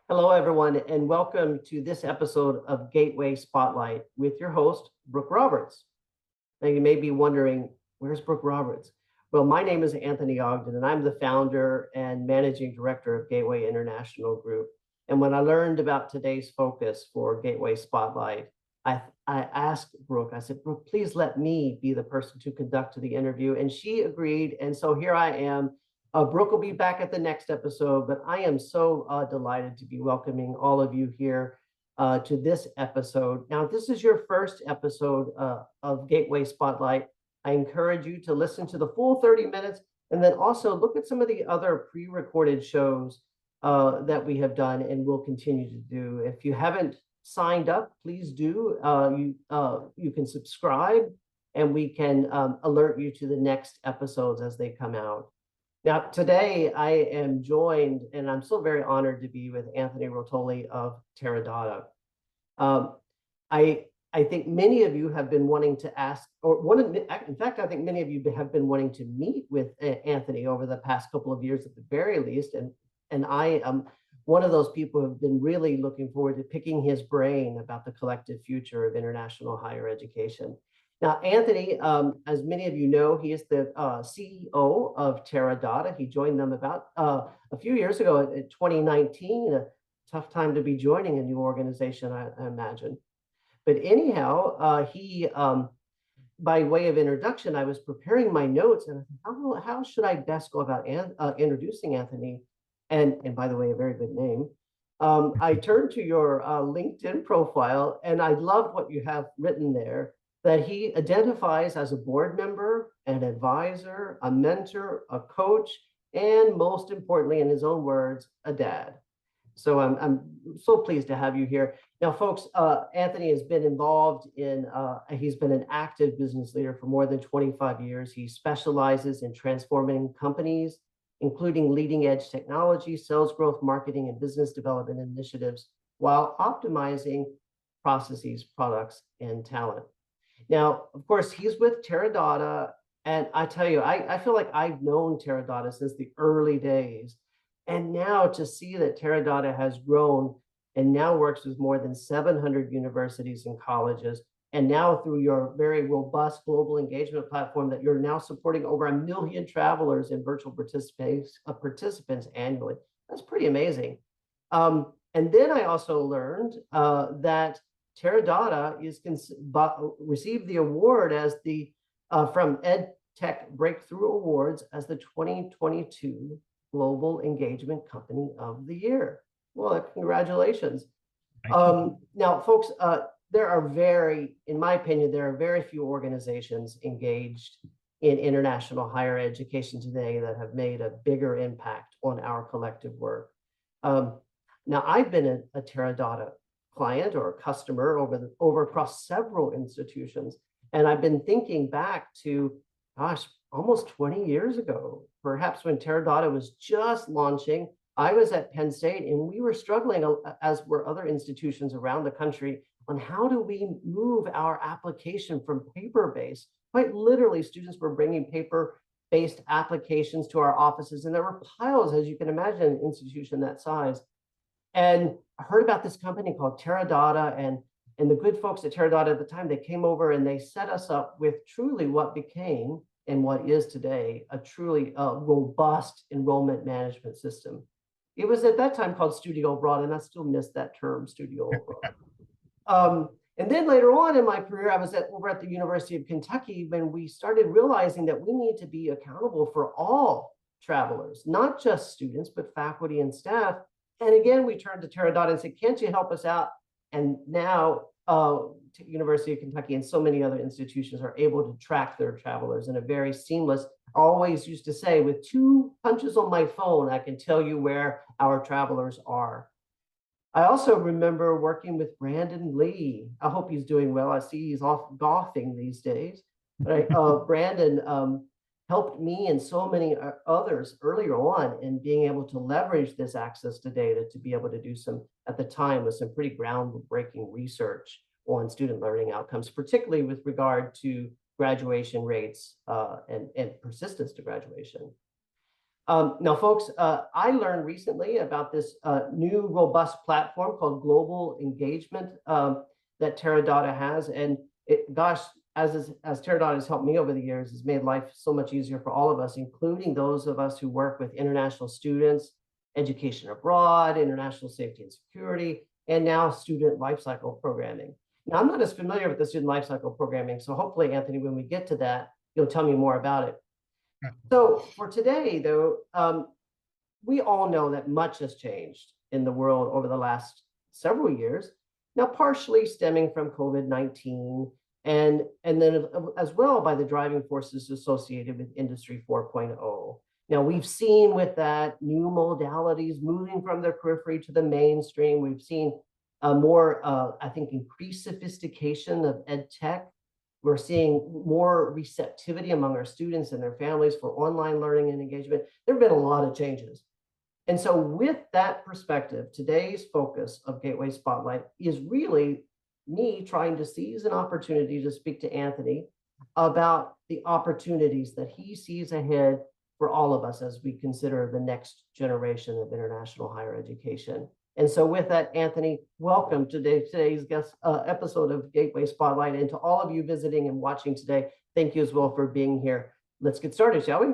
Hello, everyone, and welcome to this episode of Gateway Spotlight with your host, Brooke Roberts. Now, you may be wondering, where's Brooke Roberts? Well, my name is Anthony Ogden, and I'm the founder and managing director of Gateway International Group. And when I learned about today's focus for Gateway Spotlight, I asked Brooke, I said, Brooke, please let me be the person to conduct the interview. And she agreed. And so here I am. Brooke will be back at the next episode, but I am so delighted to be welcoming all of you here to this episode. Now, if this is your first episode of Gateway Spotlight, I encourage you to listen to the full 30 minutes and then also look at some of the other pre-recorded shows that we have done and will continue to do. If you haven't signed up, please do. You can subscribe and we can alert you to the next episodes as they come out. Now, today I am joined, and I'm so very honored to be with Anthony Rotoli of Terra Dotta. I think many of you have been wanting to ask, in fact, I think many of you have been wanting to meet with Anthony over the past couple of years at the very least, and I am one of those people who have been really looking forward to picking his brain about the collective future of international higher education. Now, Anthony, as many of you know, he is the CEO of Terra Dotta. He joined them about a few years ago in 2019, a tough time to be joining a new organization, I imagine. But anyhow, by way of introduction, I was preparing my notes and I thought, how should I best go about introducing Anthony? And by the way, a very good name. I turned to your LinkedIn profile and I loved what you have written there, that he identifies as a board member, an advisor, a mentor, a coach, and most importantly, in his own words, a dad. So I'm so pleased to have you here. Now, folks, Anthony has been involved in, he's been an active business leader for more than 25 years. He specializes in transforming companies, including leading edge technology, sales growth, marketing, and business development initiatives, while optimizing processes, products, and talent. Now, of course, he's with Terra Dotta, and I tell you, I feel like I've known Terra Dotta since the early days. And now to see that Terra Dotta has grown and now works with more than 700 universities and colleges, and now through your very robust global engagement platform that you're now supporting over 1 million travelers and virtual participants annually. That's pretty amazing. And then I also learned that Terra Dotta received the award as the from EdTech Breakthrough Awards as the 2022 Global Engagement Company of the Year. Well, congratulations. Now, folks, in my opinion, there are very few organizations engaged in international higher education today that have made a bigger impact on our collective work. Now, I've been a Terra Dotta client or a customer across several institutions. And I've been thinking back to, gosh, almost 20 years ago, perhaps when Terra Dotta was just launching. I was at Penn State and we were struggling, as were other institutions around the country, on how do we move our application from paper-based. Quite literally, students were bringing paper-based applications to our offices, and there were piles, as you can imagine, an institution that size. And I heard about this company called Terra Dotta, and the good folks at Terra Dotta at the time, they came over and they set us up with truly what became and what is today a truly robust enrollment management system. It was at that time called Studio Abroad, and I still miss that term, Studio Abroad. And then later on in my career, I was over at the University of Kentucky when we started realizing that we need to be accountable for all travelers, not just students, but faculty and staff. And again, we turned to Terra Dotta and said, can't you help us out? And now University of Kentucky and so many other institutions are able to track their travelers in a very seamless, I always used to say, with 2 punches on my phone, I can tell you where our travelers are. I also remember working with Brandon Lee. I hope he's doing well. I see he's off golfing these days. Right? Brandon helped me and so many others earlier on in being able to leverage this access to data to be able to do some, at the time, with some pretty groundbreaking research on student learning outcomes, particularly with regard to graduation rates and persistence to graduation. Now, folks, I learned recently about this new robust platform called Global Engagement that Terra Dotta has. And gosh, as Terra Dotta has helped me over the years, has made life so much easier for all of us, including those of us who work with international students, education abroad, international safety and security, and now student lifecycle programming. Now, I'm not as familiar with the student lifecycle programming, so hopefully, Anthony, when we get to that, you'll tell me more about it. So for today, though, we all know that much has changed in the world over the last several years, now partially stemming from COVID-19 and then as well by the driving forces associated with Industry 4.0. Now, we've seen with that new modalities moving from the periphery to the mainstream. We've seen more, I think, increased sophistication of ed tech. We're seeing more receptivity among our students and their families for online learning and engagement. There have been a lot of changes. And so with that perspective, today's focus of Gateway Spotlight is really me trying to seize an opportunity to speak to Anthony about the opportunities that he sees ahead for all of us as we consider the next generation of international higher education. And so with that, Anthony, welcome to today's guest episode of Gateway Spotlight. And to all of you visiting and watching today, thank you as well for being here. Let's get started, shall we?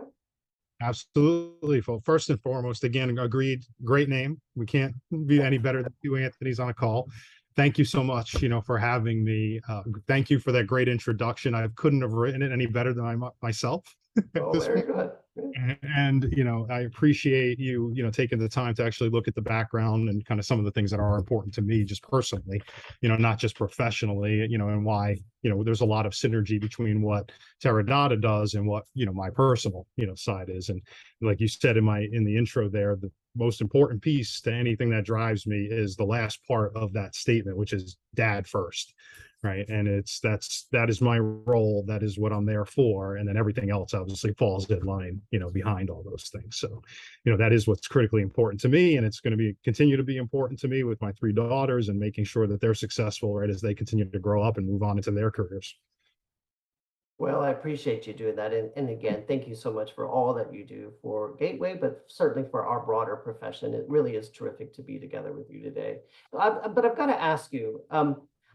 Absolutely. Well, first and foremost, again, agreed. Great name. We can't be any better than two Anthony's on a call. Thank you so much, for having me. Thank you for that great introduction. I couldn't have written it any better than myself. Oh, very good. And I appreciate you taking the time to actually look at the background and kind of some of the things that are important to me just personally, not just professionally, and why there's a lot of synergy between what Terra Dotta does and what my personal side is. And like you said in the intro there, the most important piece to anything that drives me is the last part of that statement, which is dad first. Right. And that is my role. That is what I'm there for. And then everything else obviously falls in line, behind all those things. So, that is what's critically important to me. And it's going to continue to be important to me with my three daughters and making sure that they're successful, right, as they continue to grow up and move on into their careers. Well, I appreciate you doing that. And again, thank you so much for all that you do for Gateway, but certainly for our broader profession. It really is terrific to be together with you today. But I've got to ask you,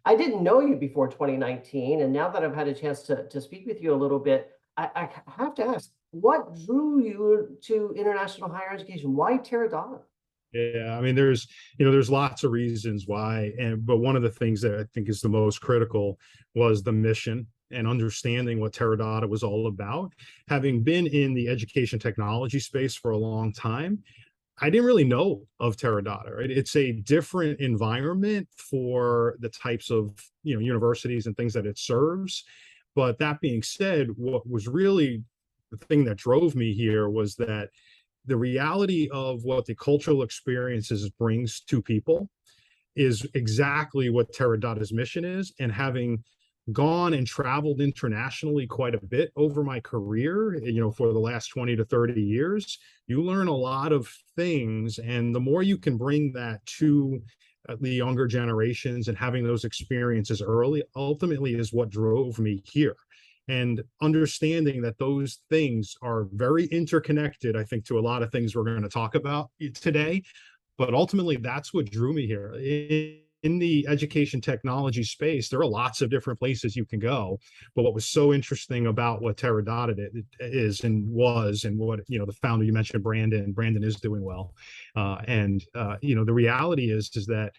I didn't know you before 2019, and now that I've had a chance to speak with you a little bit, I have to ask, what drew you to international higher education? Why Terra Dotta? Yeah, I mean, there's lots of reasons why, but one of the things that I think is the most critical was the mission and understanding what Terra Dotta was all about. Having been in the education technology space for a long time, I didn't really know of Terra Dotta, right? It's a different environment for the types of universities and things that it serves. But that being said, what was really the thing that drove me here was that the reality of what the cultural experiences brings to people is exactly what Terra Dotta's mission is. And having gone and traveled internationally quite a bit over my career, for the last 20 to 30 years, you learn a lot of things. And the more you can bring that to the younger generations and having those experiences early, ultimately is what drove me here. And understanding that those things are very interconnected, I think, to a lot of things we're going to talk about today. But ultimately, that's what drew me here. In the education technology space, there are lots of different places you can go. But what was so interesting about what Terra Dotta is and was, and what, the founder you mentioned, Brandon is doing well. The reality is that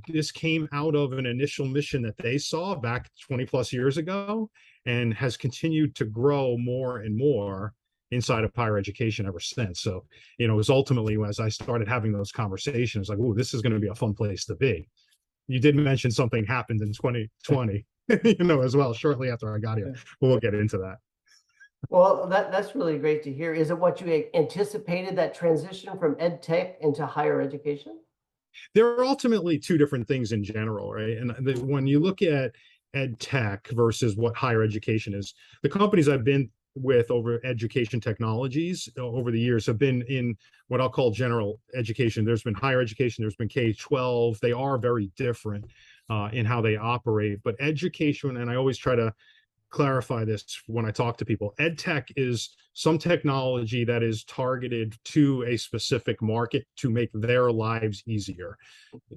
this came out of an initial mission that they saw back 20 plus years ago and has continued to grow more and more inside of higher education ever since. So, it was ultimately, as I started having those conversations, like, oh, this is going to be a fun place to be. You did mention something happened in 2020, as well, shortly after I got here. But we'll get into that. Well, that's really great to hear. Is it what you anticipated, that transition from ed tech into higher education? There are ultimately two different things in general, right? And when you look at ed tech versus what higher education is, the companies I've been with over education technologies over the years have been in what I'll call general education. There's been higher education, there's been K-12. They are very different in how they operate. But education, and I always try to clarify this when I talk to people. Ed tech is some technology that is targeted to a specific market to make their lives easier,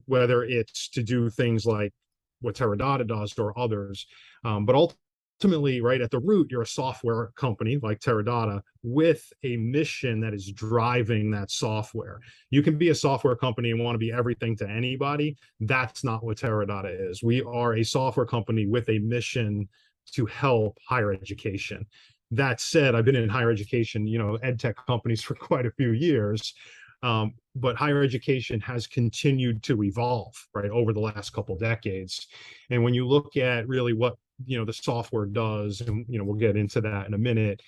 whether it's to do things like what Terra Dotta does or others. But ultimately, right at the root, you're a software company like Terra Dotta with a mission that is driving that software. You can be a software company and want to be everything to anybody. That's not what Terra Dotta is. We are a software company with a mission to help higher education. That said, I've been in higher education, ed tech companies for quite a few years. But higher education has continued to evolve, right, over the last couple of decades. And when you look at really what, the software does, and, we'll get into that in a minute,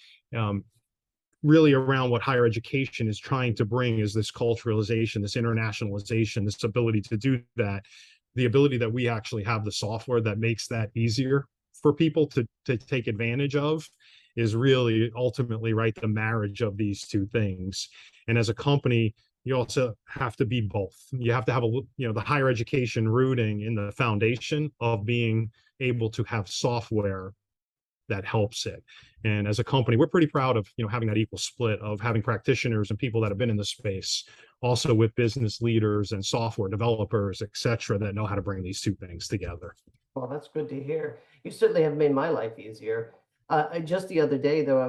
really around what higher education is trying to bring is this culturalization, this internationalization, this ability to do that, the ability that we actually have the software that makes that easier for people to take advantage of is really ultimately, right, the marriage of these two things. And as a company, you also have to be both. You have to have the higher education rooting in the foundation of being able to have software that helps it. And as a company, we're pretty proud of, having that equal split of having practitioners and people that have been in the space, also with business leaders and software developers, et cetera, that know how to bring these two things together. Well, that's good to hear. You certainly have made my life easier. Just the other day, though,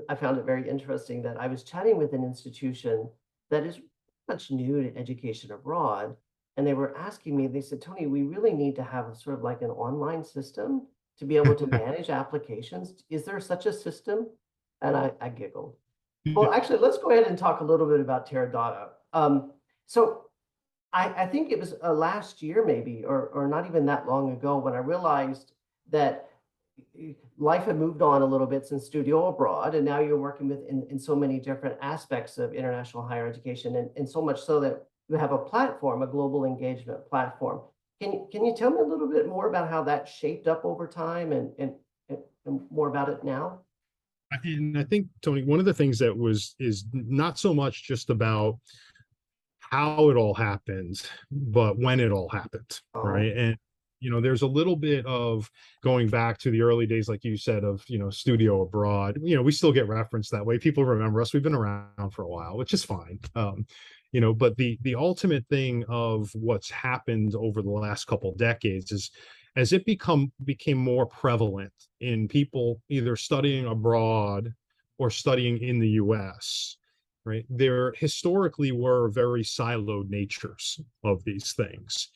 I found it very interesting that I was chatting with an institution that is much new to education abroad. And they were asking me, they said, Tony, we really need to have a sort of like an online system to be able to manage applications. Is there such a system? And I giggled. Well, actually, let's go ahead and talk a little bit about Terra Dotta. So I think it was last year maybe, or not even that long ago, when I realized that life had moved on a little bit since Studio Abroad, and now you're working with in so many different aspects of international higher education, and so much so that you have a platform, a global engagement platform. Can you tell me a little bit more about how that shaped up over time and more about it now? And I think, Tony, one of the things that is not so much just about how it all happened, but when it all happened, right? And there's a little bit of going back to the early days, like you said, of Studio Abroad. We still get referenced that way. People remember us. We've been around for a while, which is fine. But the ultimate thing of what's happened over the last couple of decades is, as it became more prevalent in people either studying abroad or studying in the US, right? There historically were very siloed natures of these things.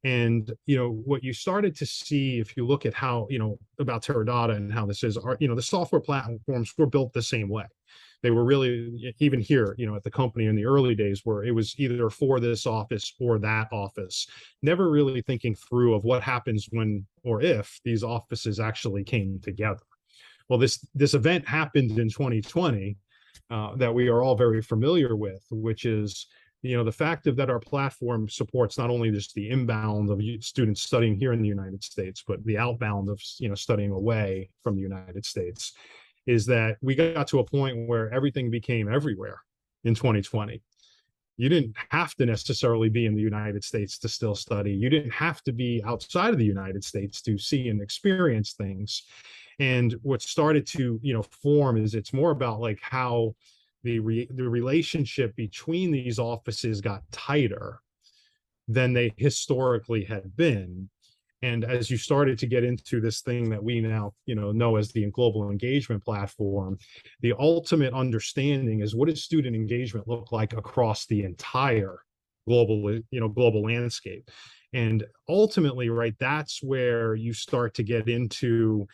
And, what you started to see, if you look at how, about Terra Dotta and how this is, the software platforms were built the same way. They were really, even here, at the company in the early days, where it was either for this office or that office, never really thinking through of what happens when or if these offices actually came together. Well, this event happened in 2020 that we are all very familiar with, which is, the fact that our platform supports not only just the inbound of students studying here in the United States, but the outbound of, studying away from the United States, is that we got to a point where everything became everywhere in 2020. You didn't have to necessarily be in the United States to still study. You didn't have to be outside of the United States to see and experience things. And what started to, form is, it's more about like how the relationship between these offices got tighter than they historically had been. And as you started to get into this thing that we now, know as the global engagement platform, the ultimate understanding is, what does student engagement look like across the entire global landscape? And ultimately, right, that's where you start to get into,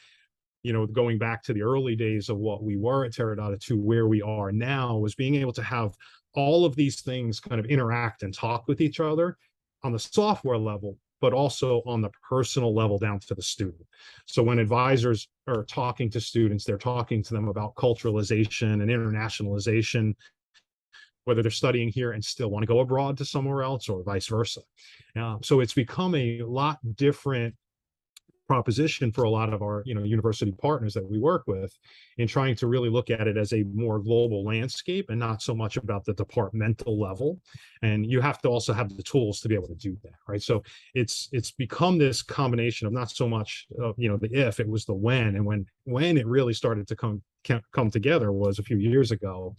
going back to the early days of what we were at Terra Dotta to where we are now, was being able to have all of these things kind of interact and talk with each other on the software level, but also on the personal level down to the student. So when advisors are talking to students, they're talking to them about culturalization and internationalization, whether they're studying here and still want to go abroad to somewhere else or vice versa. So it's become a lot different proposition for a lot of our university partners that we work with, in trying to really look at it as a more global landscape and not so much about the departmental level. And you have to also have the tools to be able to do that, right? So it's become this combination of not so much the if, it was the when. And when it really started to come together was a few years ago,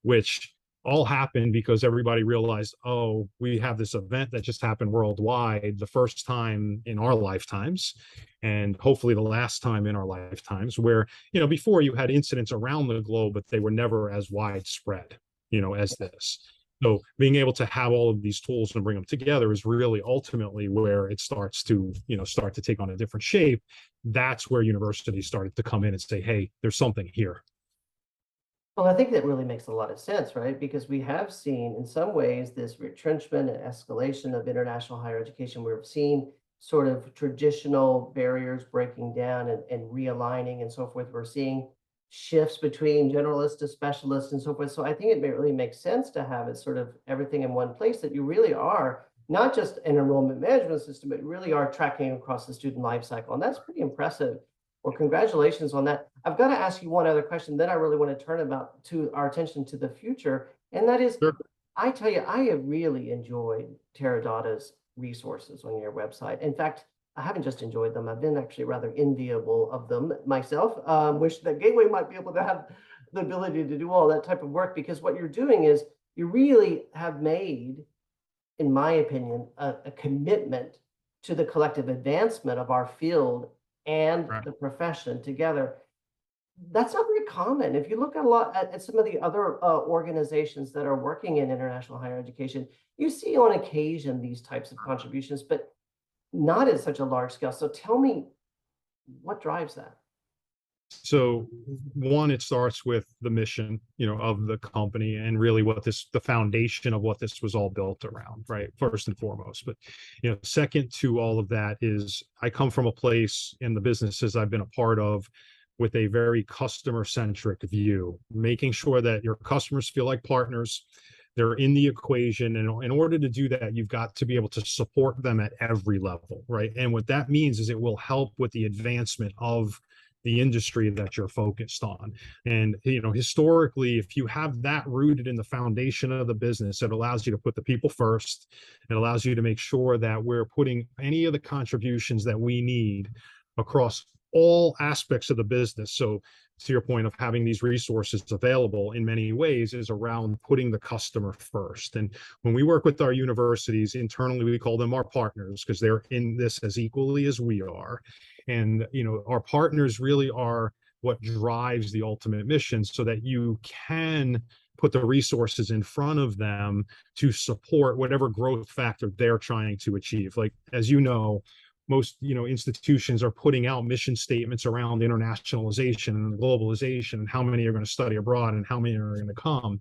which all happened because everybody realized, oh, we have this event that just happened worldwide, the first time in our lifetimes, and hopefully the last time in our lifetimes, where, before you had incidents around the globe, but they were never as widespread, as this. So being able to have all of these tools and bring them together is really ultimately where it starts to take on a different shape. That's where universities started to come in and say, hey, there's something here. Well, I think that really makes a lot of sense, right? Because we have seen in some ways this retrenchment and escalation of international higher education. We've seen sort of traditional barriers breaking down and realigning and so forth. We're seeing shifts between generalists to specialists and so forth. So I think it really makes sense to have it sort of everything in one place, that you really are not just an enrollment management system, but really are tracking across the student life cycle. And that's pretty impressive. Well, congratulations on that. I've got to ask you one other question. Then I really want to turn our attention to the future. And that is, Sure. I tell you, I have really enjoyed Terra Dotta's resources on your website. In fact, I haven't just enjoyed them. I've been actually rather enviable of them myself. Wish that Gateway might be able to have the ability to do all that type of work, because what you're doing is you really have made, in my opinion, a commitment to the collective advancement of our field and Right. the profession together. That's not very common. If you look at some of the other organizations that are working in international higher education, you see on occasion these types of contributions, but not at such a large scale. So tell me, what drives that? So one, it starts with the mission, of the company, and really the foundation of what this was all built around, right? First and foremost. But, second to all of that is, I come from a place in the businesses I've been a part of with a very customer centric view, making sure that your customers feel like partners. They're in the equation. And in order to do that, you've got to be able to support them at every level, right? And what that means is it will help with the advancement of the industry that you're focused on. And, historically, if you have that rooted in the foundation of the business, it allows you to put the people first. It allows you to make sure that we're putting any of the contributions that we need across all aspects of the business. So to your point of having these resources available in many ways is around putting the customer first. And when we work with our universities internally, we call them our partners, because they're in this as equally as we are. And, our partners really are what drives the ultimate mission, so that you can put the resources in front of them to support whatever growth factor they're trying to achieve. Like, as most institutions are putting out mission statements around internationalization and globalization, and how many are going to study abroad and how many are going to come.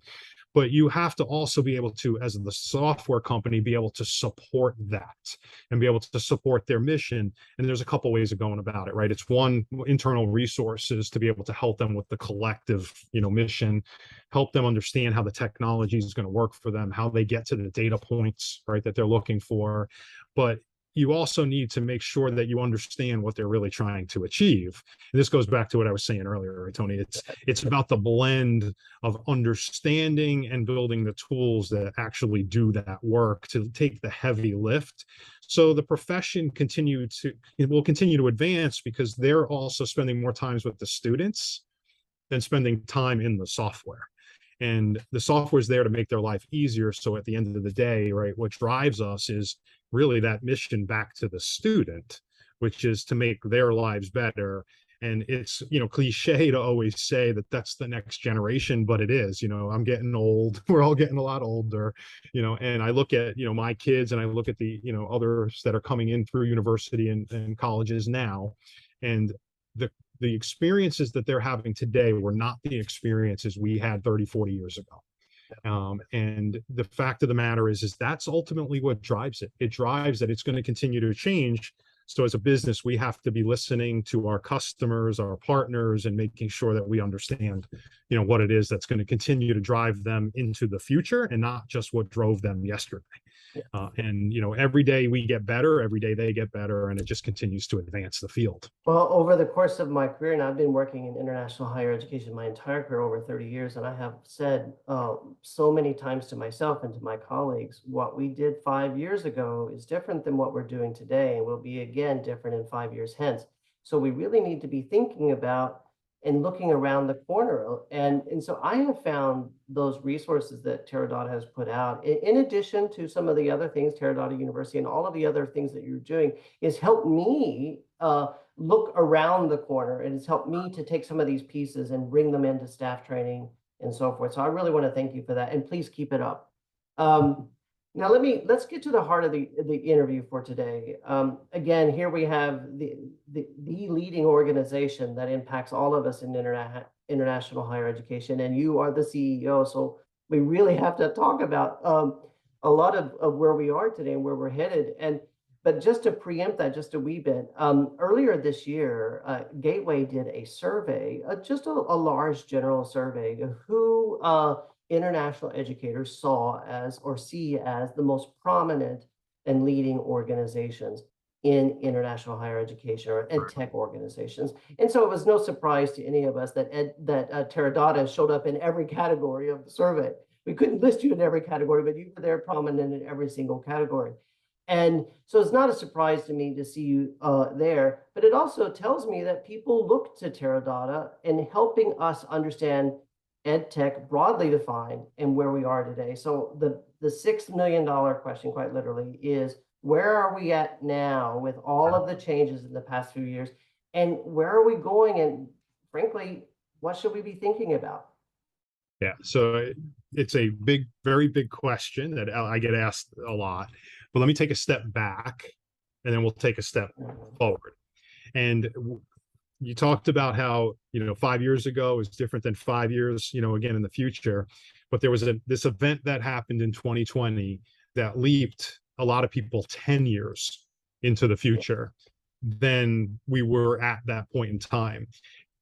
But you have to also be able to, as the software company, be able to support that and be able to support their mission. And there's a couple ways of going about it, right? It's one, internal resources to be able to help them with the collective, mission, help them understand how the technology is going to work for them, how they get to the data points, right, that they're looking for. But you also need to make sure that you understand what they're really trying to achieve. And this goes back to what I was saying earlier, Tony. It's about the blend of understanding and building the tools that actually do that work to take the heavy lift. So the profession will continue to advance, because they're also spending more time with the students than spending time in the software. And the software is there to make their life easier. So at the end of the day, right, what drives us is really that mission back to the student, which is to make their lives better. And it's, cliche to always say that that's the next generation, but it is. I'm getting old. We're all getting a lot older, and I look at, my kids, and I look at the, others that are coming in through university and colleges now. And the experiences that they're having today were not the experiences we had 30, 40 years ago. And the fact of the matter is that's ultimately what drives it. It drives that it's going to continue to change. So as a business, we have to be listening to our customers, our partners, and making sure that we understand, what it is that's going to continue to drive them into the future, and not just what drove them yesterday. And every day we get better, every day they get better, and it just continues to advance the field. Well, over the course of my career, and I've been working in international higher education my entire career, over 30 years, and I have said so many times to myself and to my colleagues, what we did 5 years ago is different than what we're doing today, and will be again different in 5 years hence. So we really need to be thinking about and looking around the corner. And so I have found those resources that Terra Dotta has put out, in addition to some of the other things, Terra Dotta University and all of the other things that you're doing, is helped me look around the corner. And it's helped me to take some of these pieces and bring them into staff training and so forth. So I really want to thank you for that, and please keep it up. Now let's get to the heart of the interview for today. Again, here we have the leading organization that impacts all of us in international higher education, and you are the CEO. So we really have to talk about a lot of where we are today and where we're headed. But just to preempt that just a wee bit, earlier this year, Gateway did a survey, just a large general survey of who international educators saw as or see as the most prominent and leading organizations in international higher education, or ed tech organizations. And so it was no surprise to any of us that Terra Dotta showed up in every category of the survey. We couldn't list you in every category, but you were there prominent in every single category. And so it's not a surprise to me to see you there, but it also tells me that people look to Terra Dotta in helping us understand ed tech broadly defined and where we are today. So the $6 million question, quite literally, is where are we at now with all of the changes in the past few years, and where are we going? And frankly, what should we be thinking about? Yeah, so it's a big, very big question that I get asked a lot. But let me take a step back, and then we'll take a step forward. And you talked about how 5 years ago is different than 5 years again in the future. But there was this event that happened in 2020 that leaped a lot of people 10 years into the future than we were at that point in time.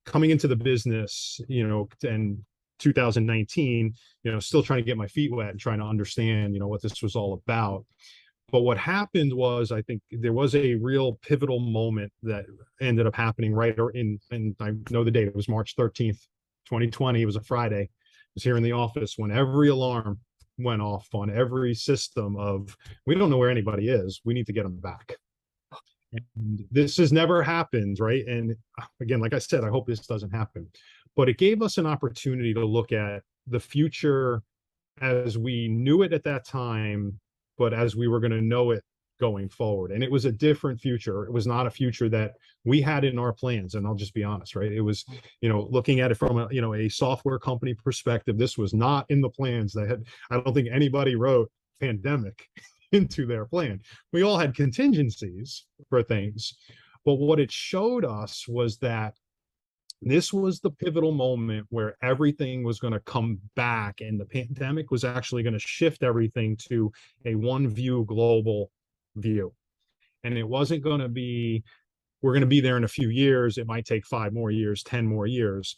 Coming into the business, and 2019, still trying to get my feet wet and trying to understand what this was all about. But what happened was, I think there was a real pivotal moment that ended up happening right in, and I know the date, it was March 13th, 2020. It was a Friday. I was here in the office when every alarm went off on every system of, we don't know where anybody is. We need to get them back. And this has never happened, right? And again, like I said, I hope this doesn't happen. But it gave us an opportunity to look at the future as we knew it at that time, but as we were going to know it going forward. And it was a different future. It was not a future that we had in our plans. And I'll just be honest, right? It was, looking at it from a software company perspective, this was not in the plans. I don't think anybody wrote pandemic into their plan. We all had contingencies for things. But what it showed us was that this was the pivotal moment where everything was going to come back, and the pandemic was actually going to shift everything to a one view global view. And it wasn't going to be, we're going to be there in a few years. It might take 5 more years, 10 more years.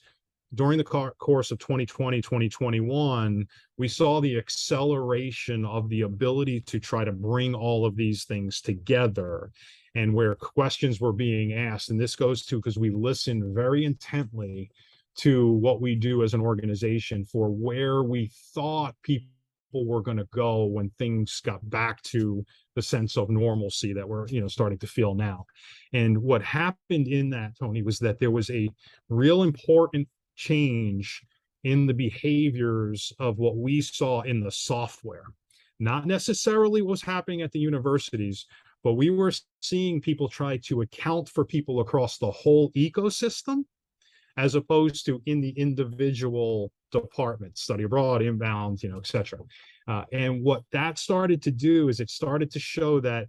During the course of 2020, 2021, we saw the acceleration of the ability to try to bring all of these things together, and where questions were being asked. And this goes to, because we listen very intently to what we do as an organization for where we thought people were going to go when things got back to the sense of normalcy that we're starting to feel now. And what happened in that, Tony, was that there was a real important change in the behaviors of what we saw in the software. Not necessarily what was happening at the universities, but we were seeing people try to account for people across the whole ecosystem, as opposed to in the individual departments, study abroad, inbound, et cetera. And what that started to do is it started to show that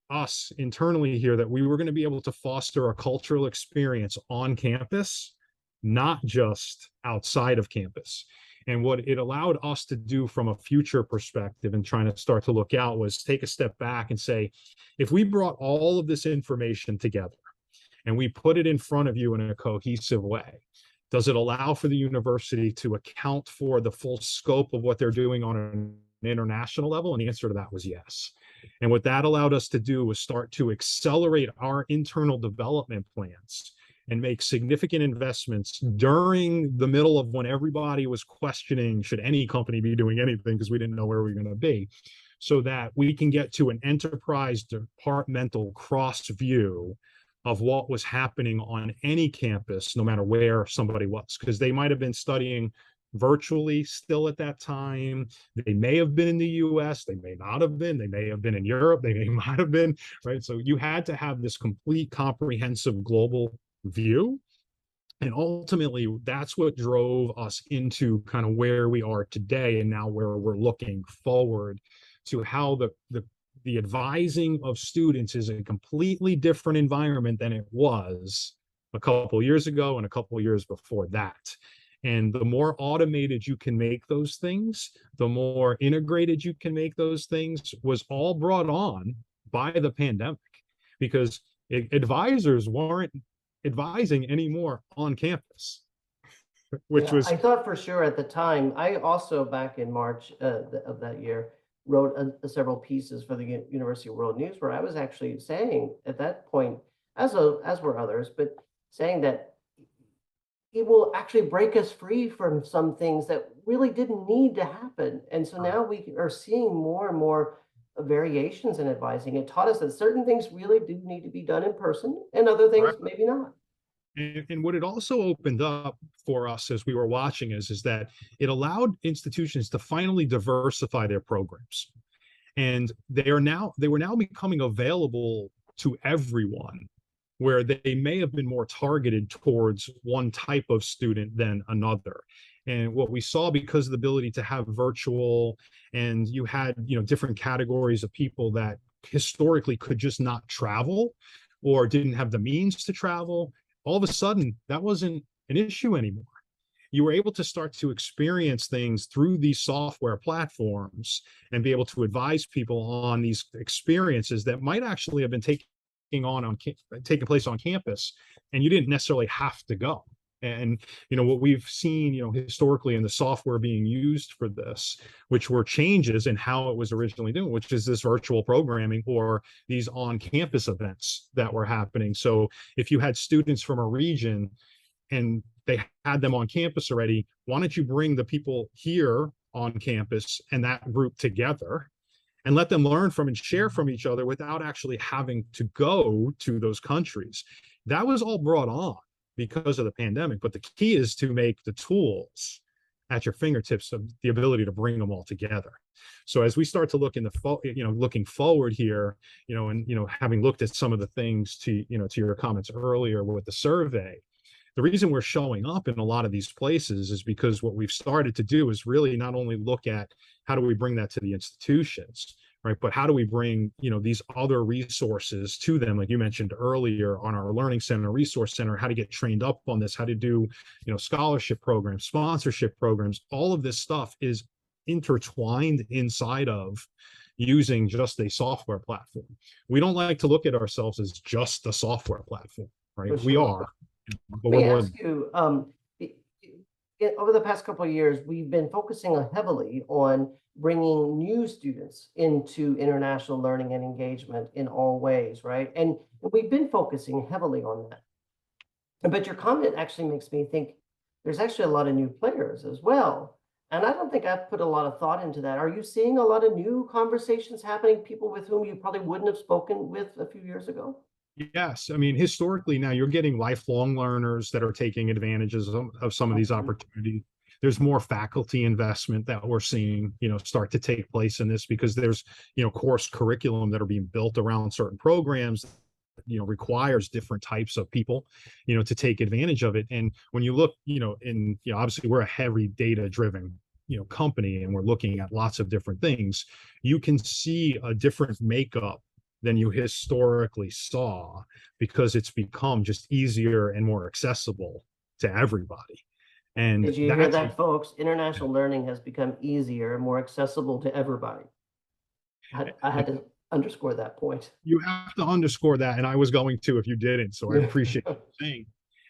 us internally here, that we were going to be able to foster a cultural experience on campus, not just outside of campus. And what it allowed us to do from a future perspective and trying to start to look out was take a step back and say, if we brought all of this information together and we put it in front of you in a cohesive way, does it allow for the university to account for the full scope of what they're doing on an international level? And the answer to that was yes. And what that allowed us to do was start to accelerate our internal development plans and make significant investments during the middle of when everybody was questioning, should any company be doing anything, because we didn't know where we were going to be, so that we can get to an enterprise departmental cross view of what was happening on any campus, no matter where somebody was, because they might have been studying virtually still at that time. They may have been in the US, they may not have been, they may have been in Europe, they may not have been, right? So you had to have this complete comprehensive global view. And ultimately, that's what drove us into kind of where we are today, and now where we're looking forward to how the advising of students is a completely different environment than it was a couple of years ago and a couple of years before that. And the more automated you can make those things, the more integrated you can make those things, was all brought on by the pandemic, because advisors weren't advising anymore on campus, which was. I thought for sure at the time. I also, back in March of that year, wrote several pieces for the University World News, where I was actually saying at that point, as were others, but saying that it will actually break us free from some things that really didn't need to happen. And so now we are seeing more and more variations in advising. It taught us that certain things really do need to be done in person, and other things maybe not. And what it also opened up for us as we were watching is that it allowed institutions to finally diversify their programs. And they were now becoming available to everyone, where they may have been more targeted towards one type of student than another. And what we saw, because of the ability to have virtual, and you had, different categories of people that historically could just not travel or didn't have the means to travel, all of a sudden that wasn't an issue anymore. You were able to start to experience things through these software platforms and be able to advise people on these experiences that might actually have been taking place on campus, and you didn't necessarily have to go. And what we've seen historically in the software being used for this, which were changes in how it was originally doing, which is this virtual programming or these on-campus events that were happening. So if you had students from a region and they had them on campus already, why don't you bring the people here on campus and that group together and let them learn from and share from each other without actually having to go to those countries? That was all brought on because of the pandemic. But the key is to make the tools at your fingertips of the ability to bring them all together. So as we start to look in looking forward here, and having looked at some of the things to your comments earlier with the survey, the reason we're showing up in a lot of these places is because what we've started to do is really not only look at how do we bring that to the institutions, right, but how do we bring these other resources to them, like you mentioned earlier on our Learning Center, Resource Center, how to get trained up on this, how to do scholarship programs, sponsorship programs. All of this stuff is intertwined inside of using just a software platform. We don't like to look at ourselves as just a software platform, right? Sure. We are. But let me ask you, over the past couple of years, we've been focusing heavily on bringing new students into international learning and engagement in all ways, right? And we've been focusing heavily on that. But your comment actually makes me think there's actually a lot of new players as well. And I don't think I've put a lot of thought into that. Are you seeing a lot of new conversations happening, people with whom you probably wouldn't have spoken with a few years ago? Yes. I mean, historically now you're getting lifelong learners that are taking advantages of some of these opportunities. There's more faculty investment that we're seeing, start to take place in this, because there's, course curriculum that are being built around certain programs, requires different types of people, to take advantage of it. And when you look, obviously we're a heavy data driven, company, and we're looking at lots of different things. You can see a different makeup than you historically saw, because it's become just easier and more accessible to everybody. And did you hear that, folks? International learning has become easier and more accessible to everybody. I had to underscore that point. You have to underscore that, and I was going to if you didn't, so I appreciate you saying.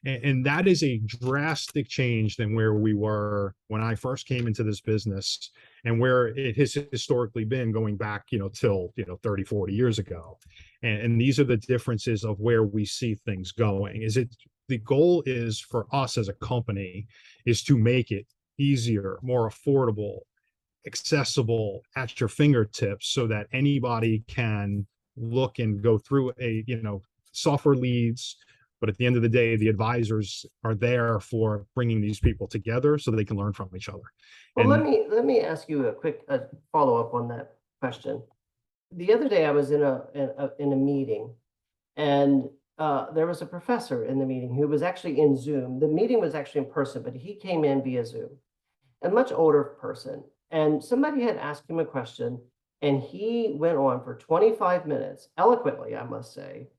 And that is a drastic change than where we were when I first came into this business and where it has historically been going back, till, 30, 40 years ago. And these are the differences of where we see things going. The goal is for us as a company is to make it easier, more affordable, accessible at your fingertips so that anybody can look and go through software leads. But at the end of the day, the advisors are there for bringing these people together so they can learn from each other. Well, And let me ask you a quick follow-up on that question. The other day I was in a meeting, and there was a professor in the meeting who was actually in Zoom. The meeting was actually in person, but he came in via Zoom, a much older person. And somebody had asked him a question, and he went on for 25 minutes, eloquently, I must say,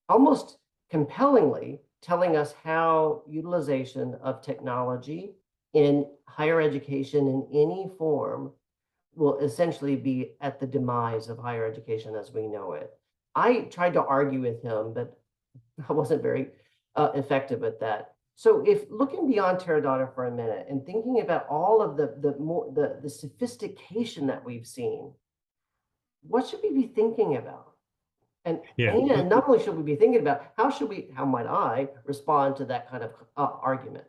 almost compellingly telling us how utilization of technology in higher education in any form will essentially be at the demise of higher education as we know it. I tried to argue with him, but I wasn't very effective at that. So if looking beyond Terra Dotta for a minute and thinking about all of the sophistication that we've seen, what should we be thinking about? yeah, And not only should we be thinking about how might I respond to that kind of argument?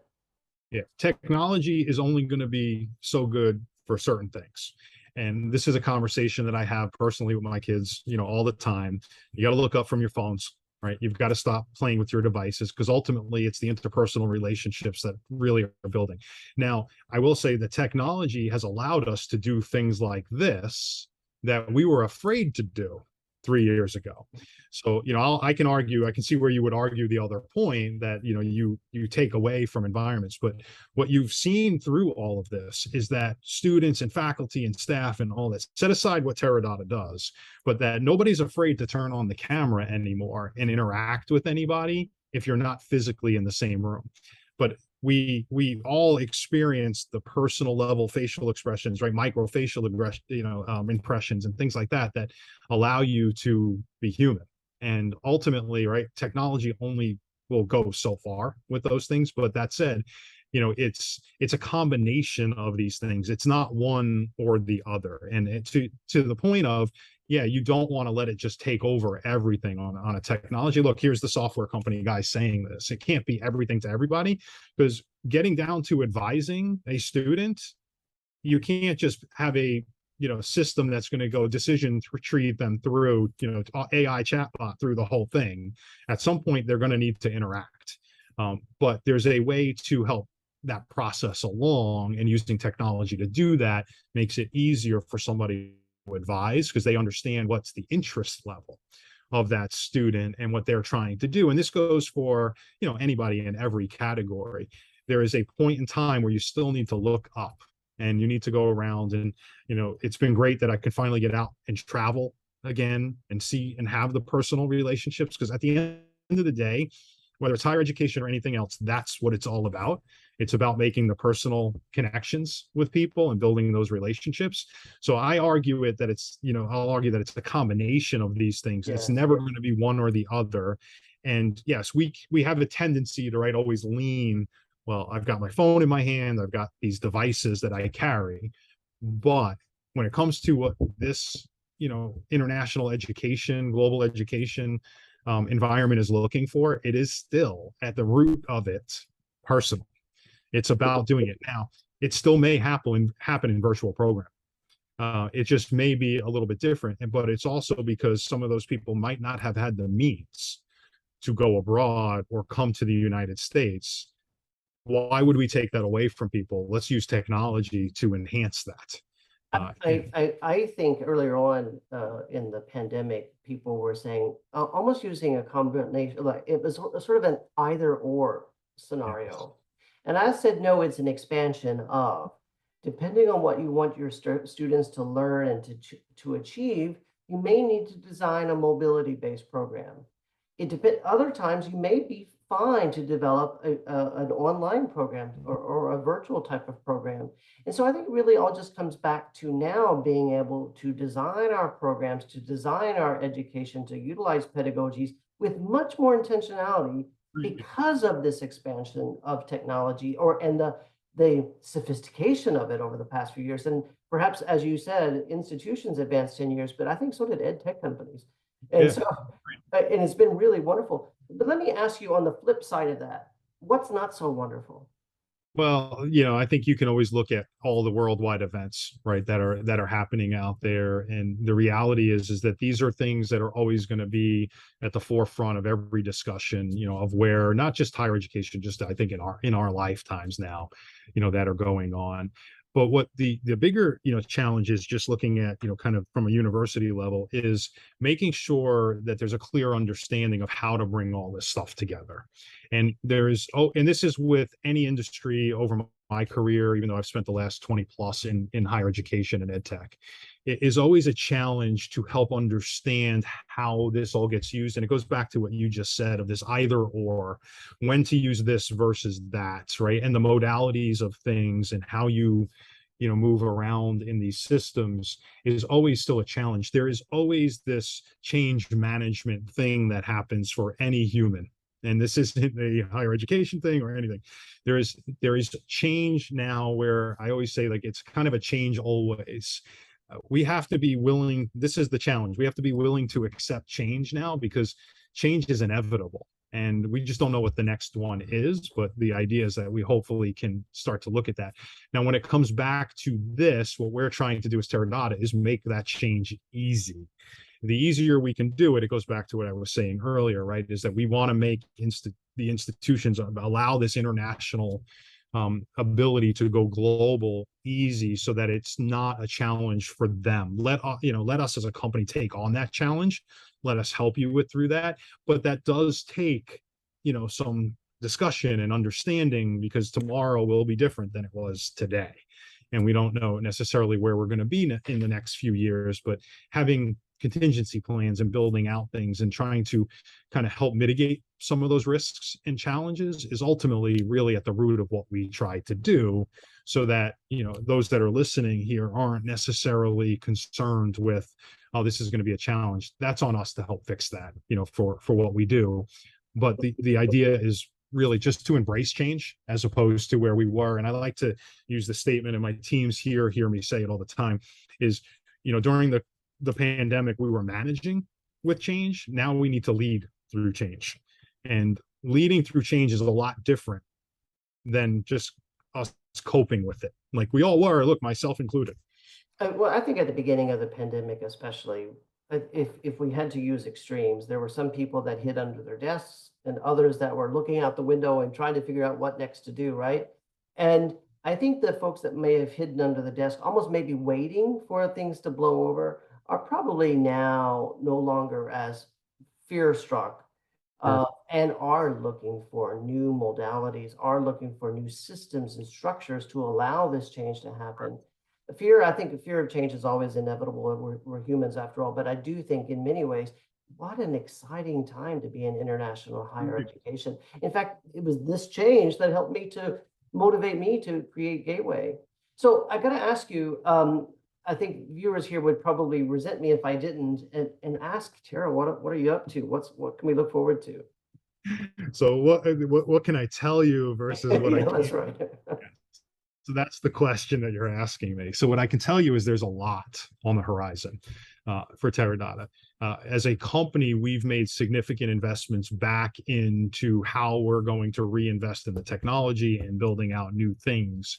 yeah, technology is only going to be so good for certain things. And this is a conversation that I have personally with my kids, all the time. You got to look up from your phones, right? You've got to stop playing with your devices because ultimately it's the interpersonal relationships that really are building. Now, I will say that technology has allowed us to do things like this that we were afraid to do 3 years ago. So, I can argue, I can see where you would argue the other point that, you take away from environments. But what you've seen through all of this is that students and faculty and staff and all this, set aside what Terra Dotta does, but that nobody's afraid to turn on the camera anymore and interact with anybody if you're not physically in the same room. But we all experience the personal level facial expressions, right? Micro facial aggression, impressions and things like that that allow you to be human. And ultimately, right, technology only will go so far with those things. But that said, it's a combination of these things. It's not one or the other. And to the point of, yeah, you don't want to let it just take over everything on a technology. Look, here's the software company guy saying this. It can't be everything to everybody, because getting down to advising a student, you can't just have a system that's going to go decision retrieve them through AI chatbot through the whole thing. At some point, they're going to need to interact. But there's a way to help that process along, and using technology to do that makes it easier for somebody to advise because they understand what's the interest level of that student and what they're trying to do. And this goes for anybody in every category. There is a point in time where you still need to look up and you need to go around, and it's been great that I can finally get out and travel again and see and have the personal relationships, because at the end of the day, whether it's higher education or anything else, that's what it's all about. It's about making the personal connections with people and building those relationships. So I argue that it's a combination of these things. Yes. It's never going to be one or the other. And yes, we have a tendency to always lean, well, I've got my phone in my hand, I've got these devices that I carry. But when it comes to what this, international education, global education environment is looking for, it is still at the root of it personal. It's about doing it. Now, it still may happen in virtual programming. It just may be a little bit different, but it's also because some of those people might not have had the means to go abroad or come to the United States. Why would we take that away from people? Let's use technology to enhance that. I think earlier on in the pandemic, people were saying almost using a combination, like it was sort of an either or scenario. And I said, no, it's an expansion of, depending on what you want your students to learn and to achieve, you may need to design a mobility-based program. Other times you may be fine to develop an online program or a virtual type of program. And so I think it really all just comes back to now being able to design our programs, to design our education, to utilize pedagogies with much more intentionality because of this expansion of technology and the sophistication of it over the past few years. And perhaps, as you said, institutions advanced 10 years, but I think so did ed tech companies. And Yeah. so, and it's been really wonderful. But let me ask you on the flip side of that, what's not so wonderful? Well, I think you can always look at all the worldwide events, right, that are happening out there. And the reality is that these are things that are always going to be at the forefront of every discussion, of where not just higher education, just I think in our lifetimes now, that are going on. But what the bigger, challenge is, just looking at, kind of from a university level, is making sure that there's a clear understanding of how to bring all this stuff together. And and this is with any industry over my career, even though I've spent the last 20 plus in higher education and ed tech. It is always a challenge to help understand how this all gets used. And it goes back to what you just said of this either or, when to use this versus that, right? And the modalities of things and how you move around in these systems is always still a challenge. There is always this change management thing that happens for any human. And this isn't a higher education thing or anything. There is change now, where I always say, like, it's kind of a change always. We have to be willing. This is the challenge. We have to be willing to accept change now, because change is inevitable. And we just don't know what the next one is. But the idea is that we hopefully can start to look at that. Now, when it comes back to this, what we're trying to do as Terra Dotta is make that change easy. The easier we can do it, it goes back to what I was saying earlier, right? Is that we want to make the institutions allow this international ability to go global easy, so that it's not a challenge for them. Let us as a company take on that challenge. Let us help you through that. But that does take, some discussion and understanding, because tomorrow will be different than it was today. And we don't know necessarily where we're going to be in the next few years, but having contingency plans and building out things and trying to kind of help mitigate some of those risks and challenges is ultimately really at the root of what we try to do, so that those that are listening here aren't necessarily concerned with, oh, this is going to be a challenge. That's on us to help fix that, for what we do. But the idea is really just to embrace change, as opposed to where we were. And I like to use the statement, and my teams here hear me say it all the time, is during the pandemic, we were managing with change. Now we need to lead through change. And leading through change is a lot different than just us coping with it, like we all were, look, myself included. Well, I think at the beginning of the pandemic, especially, if we had to use extremes, there were some people that hid under their desks and others that were looking out the window and trying to figure out what next to do, right? And I think the folks that may have hidden under the desk, almost maybe waiting for things to blow over, are probably now no longer as fear struck, Sure. and are looking for new modalities, are looking for new systems and structures to allow this change to happen. I think the fear of change is always inevitable. We're humans after all, but I do think in many ways, what an exciting time to be in international higher education. In fact, it was this change that helped me to motivate me to create Gateway. So I got to ask you, I think viewers here would probably resent me if I didn't, and ask Tara, what are you up to? What can we look forward to? So what can I tell you versus what I Yeah, can? that's right. So that's the question that you're asking me. So what I can tell you is there's a lot on the horizon for Terra Dotta. As a company, we've made significant investments back into how we're going to reinvest in the technology and building out new things,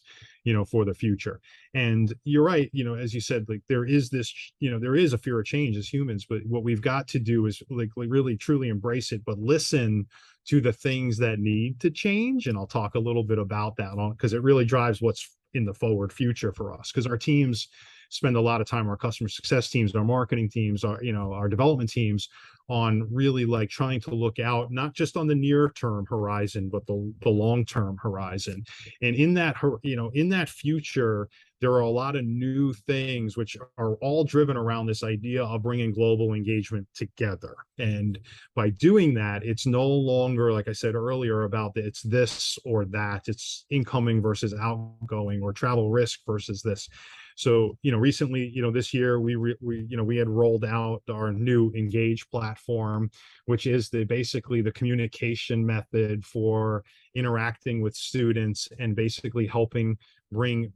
for the future. And you're right, as you said, like there is this, there is a fear of change as humans, but what we've got to do is like really truly embrace it, but listen to the things that need to change. And I'll talk a little bit about that because it really drives what's in the forward future for us, because our teams spend a lot of time, our customer success teams, our marketing teams, our development teams, on really like trying to look out not just on the near term horizon, but the long term horizon. And in that future, there are a lot of new things which are all driven around this idea of bringing global engagement together. And by doing that, it's no longer, like I said earlier, about it's this or that, it's incoming versus outgoing, or travel risk versus this. So, recently, this year we had rolled out our new Engage platform, which is basically the communication method for interacting with students and basically helping bring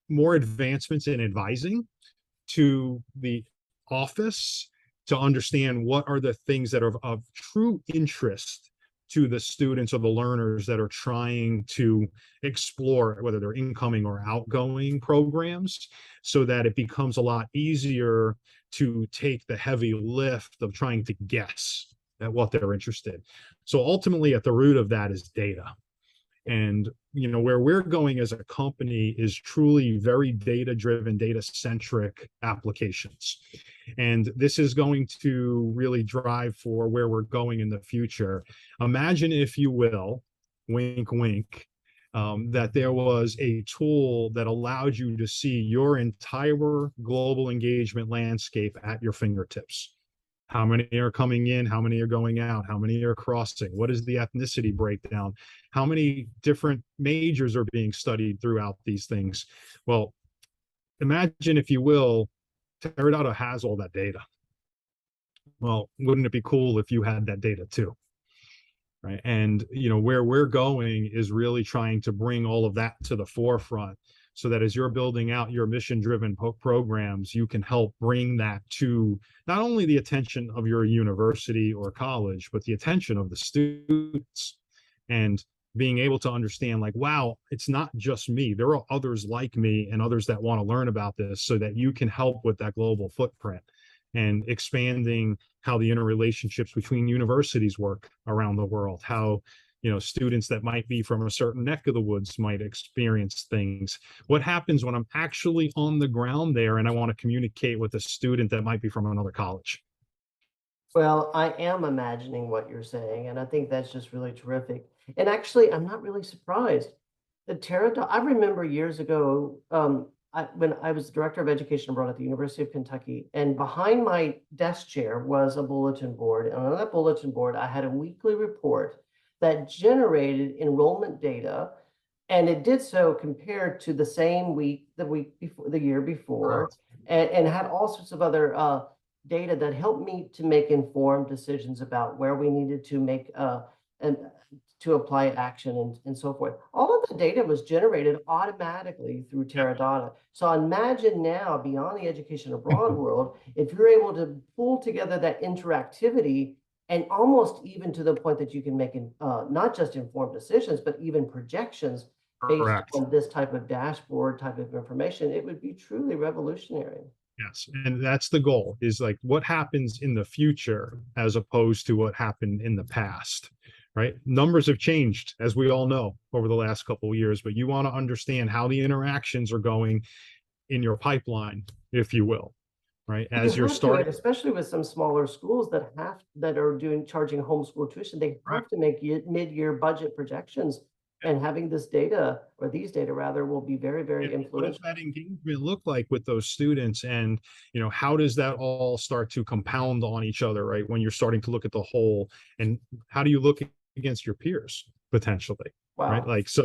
more advancements in advising to the office to understand what are the things that are of true interest to the students or the learners that are trying to explore, whether they're incoming or outgoing programs, so that it becomes a lot easier to take the heavy lift of trying to guess at what they're interested. So ultimately, at the root of that is data. And where we're going as a company is truly very data driven, data centric applications. And this is going to really drive for where we're going in the future. Imagine, if you will, wink wink, that there was a tool that allowed you to see your entire global engagement landscape at your fingertips. How many are coming in? How many are going out? How many are crossing? What is the ethnicity breakdown? How many different majors are being studied throughout these things? Well, imagine, if you will, Terra Dotta has all that data. Well, wouldn't it be cool if you had that data too? Right. And, where we're going is really trying to bring all of that to the forefront, so that as you're building out your mission-driven programs, you can help bring that to not only the attention of your university or college, but the attention of the students, and being able to understand, like, wow, it's not just me. There are others like me and others that want to learn about this, so that you can help with that global footprint and expanding how the interrelationships between universities work around the world, how students that might be from a certain neck of the woods might experience things. What happens when I'm actually on the ground there and I want to communicate with a student that might be from another college? Well, I am imagining what you're saying, and I think that's just really terrific. And actually, I'm not really surprised. The Terra, I remember years ago, when I was director of education abroad at the University of Kentucky, and behind my desk chair was a bulletin board. And on that bulletin board, I had a weekly report that generated enrollment data, and it did so compared to the same week, the week before, the year before, and had all sorts of other data that helped me to make informed decisions about where we needed to make and to apply action and so forth. All of the data was generated automatically through Terra Dotta. So imagine now, beyond the education abroad world, if you're able to pull together that interactivity, and almost even to the point that you can make not just informed decisions, but even projections based Correct. on this type of dashboard type of information, it would be truly revolutionary. Yes. And that's the goal, is like what happens in the future as opposed to what happened in the past, right? Numbers have changed, as we all know, over the last couple of years, but you want to understand how the interactions are going in your pipeline, if you will, right? You As you're have to, and starting, especially with some smaller schools that are charging homeschool tuition, they right? have to make mid-year budget projections, and having this data, or these data rather, will be very, very What does influential. that engagement look like with those students? And, how does that all start to compound on each other, right? When you're starting to look at the whole, and how do you look against your peers potentially, right? Wow. Like, so,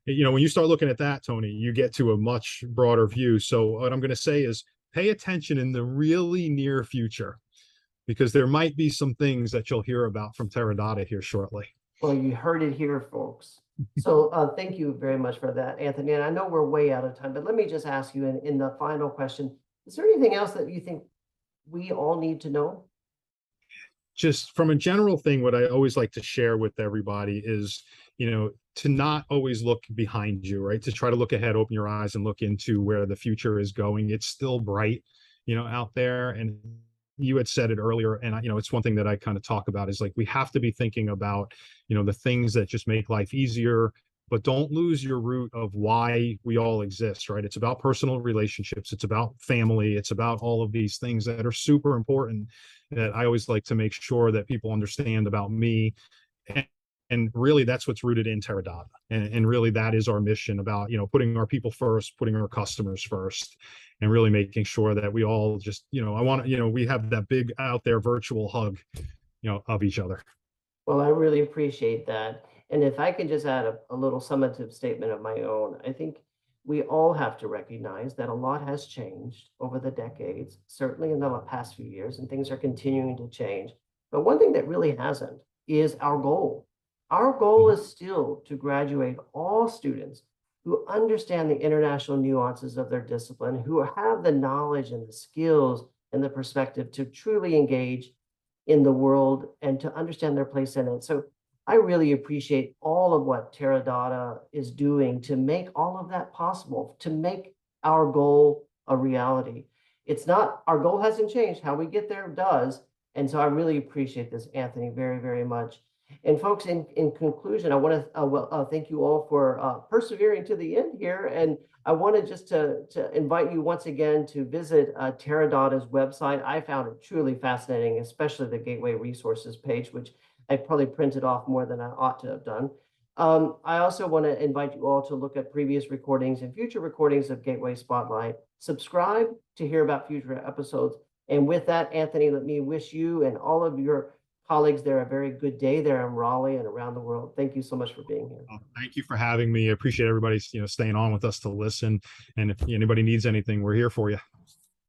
when you start looking at that, Tony, you get to a much broader view. So what I'm going to say is pay attention in the really near future, because there might be some things that you'll hear about from Terra Dotta here shortly. Well, you heard it here, folks. So thank you very much for that, Anthony. And I know we're way out of time, but let me just ask you in the final question, is there anything else that you think we all need to know? Just from a general thing, what I always like to share with everybody is, to not always look behind you, right? To try to look ahead, open your eyes and look into where the future is going. It's still bright, out there. And you had said it earlier, and it's one thing that I kind of talk about, is like, we have to be thinking about, the things that just make life easier, but don't lose your root of why we all exist, right? It's about personal relationships. It's about family. It's about all of these things that are super important, that I always like to make sure that people understand about me. And really, that's what's rooted in Terra Dotta. And really, that is our mission, about, putting our people first, putting our customers first, and really making sure that we all just, I want to, we have that big out there virtual hug, of each other. Well, I really appreciate that. And if I can just add a little summative statement of my own, I think we all have to recognize that a lot has changed over the decades, certainly in the past few years, and things are continuing to change. But one thing that really hasn't is our goal. Our goal is still to graduate all students who understand the international nuances of their discipline, who have the knowledge and the skills and the perspective to truly engage in the world and to understand their place in it. So I really appreciate all of what Terra Dotta is doing to make all of that possible, to make our goal a reality. It's not, our goal hasn't changed. How we get there does. And so I really appreciate this, Anthony, very, very much. And folks, in conclusion, I want to thank you all for persevering to the end here. And I wanted just to invite you once again to visit Terra Dotta's website. I found it truly fascinating, especially the Gateway Resources page, which I probably printed off more than I ought to have done. I also want to invite you all to look at previous recordings and future recordings of Gateway Spotlight. Subscribe to hear about future episodes. And with that, Anthony, let me wish you and all of your colleagues there a very good day there in Raleigh and around the world. Thank you so much for being here. Thank you for having me. I appreciate everybody, staying on with us to listen. And if anybody needs anything, we're here for you.